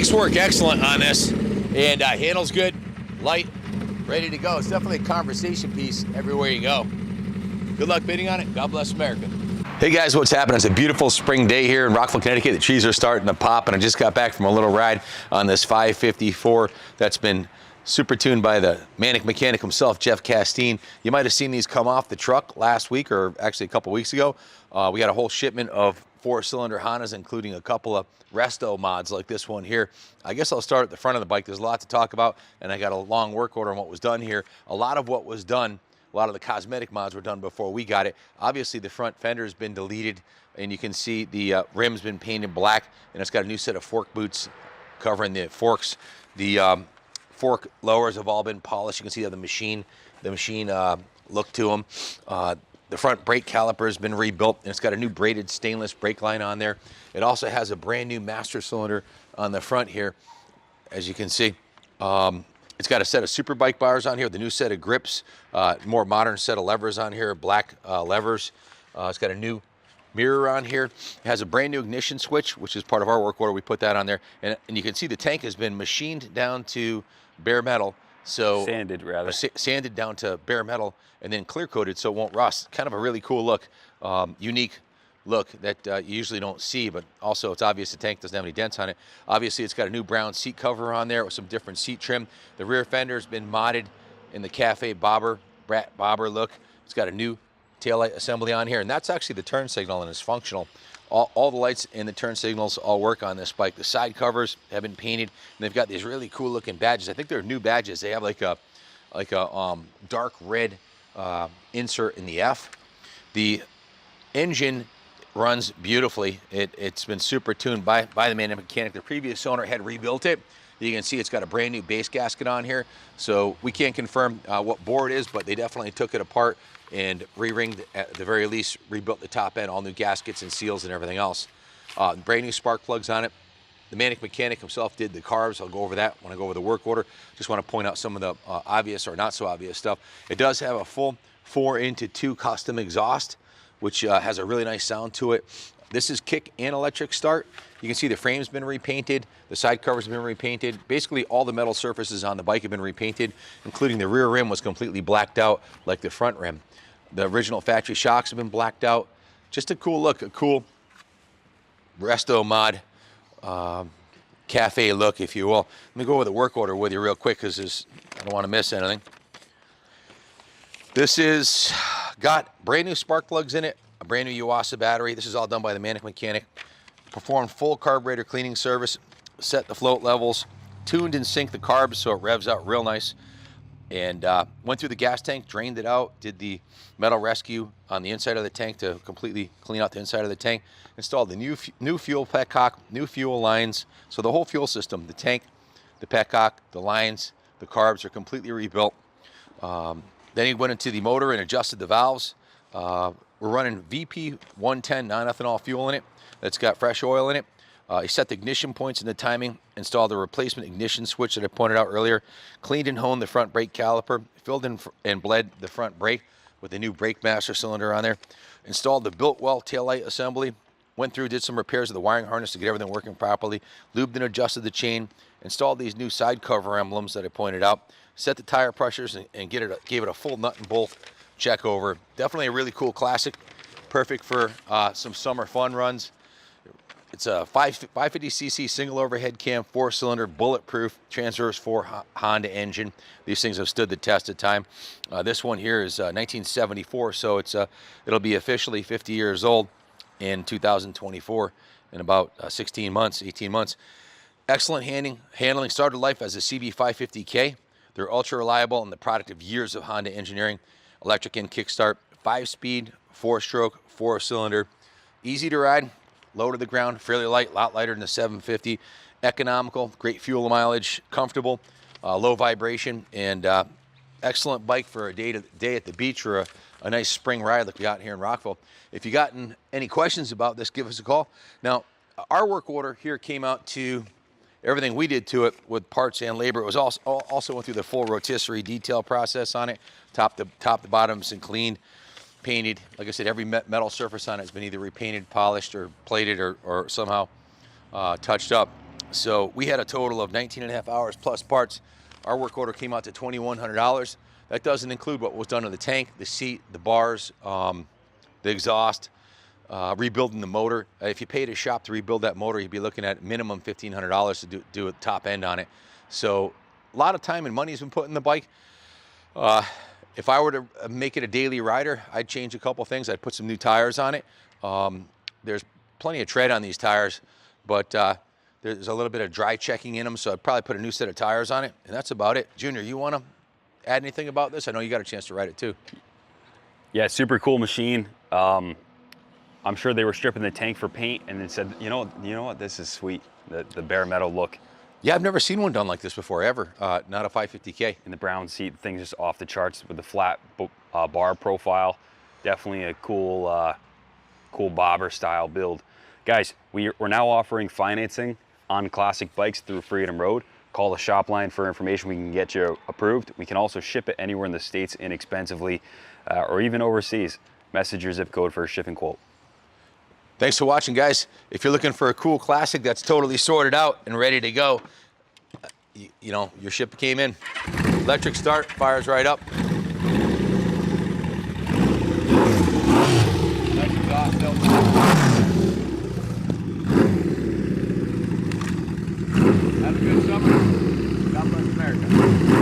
Brakes work excellent on this, and handles good, light, ready to go. It's definitely a conversation piece everywhere you go. Good luck bidding on it. God bless America. Hey guys, what's happening? It's a beautiful spring day here in Rockville, Connecticut. The trees are starting to pop, and I just got back from a little ride on this 554 that's been super tuned by the Manic mechanic himself, Jeff Castine. You might have seen these come off the truck last week, or actually a couple weeks ago. We got a whole shipment of 4-cylinder Hondas, including a couple of resto mods like this one here. I guess I'll start at the front of the bike. There's a lot to talk about, and I got a long work order on what was done here. A lot of what was done, a lot of the cosmetic mods were done before we got it. Obviously, the front fender has been deleted, and you can see the rim's been painted black, and it's got a new set of fork boots covering the forks. The fork lowers have all been polished. You can see how the machine look to them. The front brake caliper has been rebuilt, and it's got a new braided stainless brake line on there. It also has a brand new master cylinder on the front here, as you can see. It's got a set of super bike bars on here, the new set of grips, more modern set of levers on here, black levers. It's got a new mirror on here. It has a brand new ignition switch, which is part of our work order. We put that on there, and you can see the tank has been machined down to bare metal. So sanded, rather. Sanded down to bare metal and then clear coated so it won't rust. Kind of a really cool look, unique look that you usually don't see, but also it's obvious the tank doesn't have any dents on it. Obviously, it's got a new brown seat cover on there with some different seat trim. The rear fender's been modded in the cafe bobber, brat bobber look. It's got a new taillight assembly on here, and that's actually the turn signal, and it's functional. All the lights and the turn signals all work on this bike. The side covers have been painted, and they've got these really cool looking badges. I think they're new badges. They have like a dark red insert in the F. The engine runs beautifully. It's been super tuned by the Manic mechanic. The previous owner had rebuilt it. You can see it's got a brand new base gasket on here. So we can't confirm what bore it is, but they definitely took it apart and re-ringed, at the very least, rebuilt the top end, all new gaskets and seals and everything else. Brand new spark plugs on it. The Manic mechanic himself did the carbs. I'll go over that when I go over the work order. Just want to point out some of the obvious or not so obvious stuff. It does have a full 4x2 custom exhaust, which has a really nice sound to it. This is kick and electric start. You can see the frame's been repainted, the side covers have been repainted. Basically, all the metal surfaces on the bike have been repainted, including the rear rim was completely blacked out like the front rim. The original factory shocks have been blacked out. Just a cool look, a cool resto mod, cafe look, if you will. Let me go over the work order with you real quick because I don't want to miss anything. This is got brand new spark plugs in it, a brand new Yuasa battery. This is all done by the Manic mechanic. Performed full carburetor cleaning service, set the float levels, tuned and synced the carbs so it revs out real nice, and went through the gas tank, drained it out, did the metal rescue on the inside of the tank to completely clean out the inside of the tank, installed the new fuel petcock, new fuel lines. So the whole fuel system, the tank, the petcock, the lines, the carbs are completely rebuilt. Then he went into the motor and adjusted the valves. We're running VP 110 non-ethanol fuel in it. That's got fresh oil in it. He set the ignition points and the timing, installed the replacement ignition switch that I pointed out earlier, cleaned and honed the front brake caliper, filled in and bled the front brake with the new brake master cylinder on there, installed the built well taillight assembly, went through, did some repairs of the wiring harness to get everything working properly, lubed and adjusted the chain, installed these new side cover emblems that I pointed out, set the tire pressures and gave it a full nut and bolt check over. Definitely a really cool classic, perfect for some summer fun runs. It's a 550cc single overhead cam, 4-cylinder, bulletproof, transverse 4 Honda engine. These things have stood the test of time. This one here is 1974, so it'll be officially 50 years old in 2024 in about 16 months, 18 months. Excellent handling. Started life as a CB550K. They're ultra reliable and the product of years of Honda engineering. Electric and kickstart, 5-speed, 4-stroke, 4-cylinder, easy to ride. Low to the ground, fairly light, a lot lighter than the 750. Economical, great fuel mileage, comfortable, low vibration, and excellent bike for a day at the beach or a nice spring ride like we got here in Rockville. If you gotten any questions about this, give us a call. Now, our work order here came out to everything we did to it with parts and labor. It was also went through the full rotisserie detail process on it, top to bottoms and cleaned. Painted. Like I said, every metal surface on it has been either repainted, polished, or plated, or somehow touched up. So we had a total of 19 and a half hours plus parts. Our work order came out to $2,100. That doesn't include what was done to the tank, the seat, the bars, the exhaust, rebuilding the motor. If you paid a shop to rebuild that motor, you'd be looking at minimum $1,500 to do a top end on it. So a lot of time and money has been put in the bike. If I were to make it a daily rider, I'd change a couple things. I'd put some new tires on it. There's plenty of tread on these tires, but there's a little bit of dry checking in them, so I'd probably put a new set of tires on it, and that's about it. Junior, you want to add anything about this? I know you got a chance to ride it too. Yeah, super cool machine. I'm sure they were stripping the tank for paint and then said, you know what, this is sweet, the bare metal look. Yeah, I've never seen one done like this before, ever. Not a 550K. In the brown seat, things just off the charts with the flat bar profile. Definitely a cool, cool bobber style build. Guys, we're now offering financing on classic bikes through Freedom Road. Call the shop line for information. We can get you approved. We can also ship it anywhere in the States inexpensively, or even overseas. Message your zip code for a shipping quote. Thanks for watching, guys. If you're looking for a cool classic that's totally sorted out and ready to go, you know, your ship came in. Electric start, fires right up. Nice exhaust built. Have a good summer. God bless America.